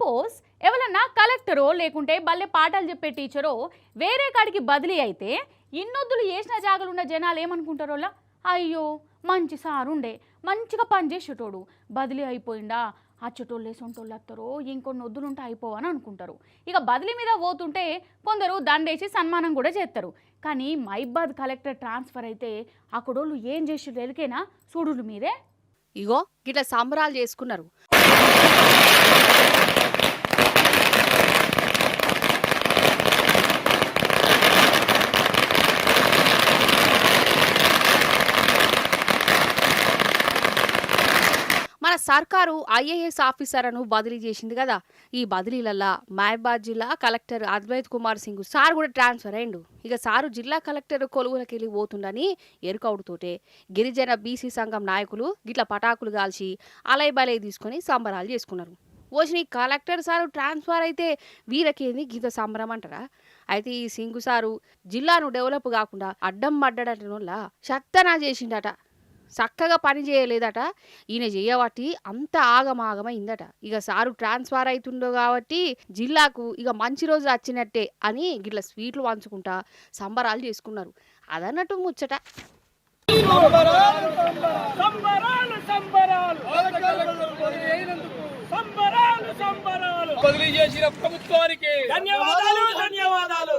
Suppose ఎవరన్నా కలెక్టరో లేకుంటే బల్లె పాఠాలు చెప్పే టీచరో వేరే కాడికి బదిలీ అయితే ఇన్నొద్దులు చేసిన జాగలున్న జనాలు ఏమనుకుంటారోలా, అయ్యో మంచి సారుండే మంచిగా పనిచేసేటోడు బదిలీ అయిపోయిందా, అచ్చటోళ్ళే సొంటోళ్ళు వస్తారో ఇంకొన్ని వద్దులుంటే అయిపోవని అనుకుంటారు. ఇక బదిలీ మీద పోతుంటే కొందరు దండేసి సన్మానం కూడా చేస్తారు. కానీ మైబాద్ కలెక్టర్ ట్రాన్స్ఫర్ అయితే అక్కడోళ్ళు ఏం చేసి ఎలికేనా చూడులు మీరే. ఇగో గిట్లా సంబరాలు చేసుకున్నారు. మన సర్కారు ఐఏఎస్ ఆఫీసర్ను బదిలీ చేసింది కదా. ఈ బదిలీలల్లా మహబాద్ జిల్లా కలెక్టర్ అద్వైత్ కుమార్ సింగ్ సార్ కూడా ట్రాన్స్ఫర్ అయిండు. ఇక సారు జిల్లా కలెక్టర్ కొలువులకి వెళ్ళి పోతుండని ఎరుకవుడుతోటే గిరిజన బీసీ సంఘం నాయకులు గిట్ల పటాకులు కాల్చి అలైబలై తీసుకుని సంబరాలు చేసుకున్నారు. వచ్చిన కలెక్టర్ సారు ట్రాన్స్ఫర్ అయితే వీరకేంది గీత సంబరం అంటారా? అయితే ఈ సింగు సారు జిల్లాను డెవలప్ కాకుండా అడ్డం పడ్డటనోళ్ళ శక్తనా చేసిండట. చక్కగా పని చేయలేదట. ఈయన చేయబట్టి అంత ఆగమాగమైందట. ఇక సారు ట్రాన్స్ఫర్ అవుతుండో కాబట్టి జిల్లాకు ఇక మంచి రోజు వచ్చినట్టే అని గిట్ల స్వీట్లు పంచుకుంటా సంబరాలు చేసుకున్నారు. అదన్నట్టు ముచ్చట. బదిలీ చేసిన ప్రభుత్వానికి ధన్యవాదాలు.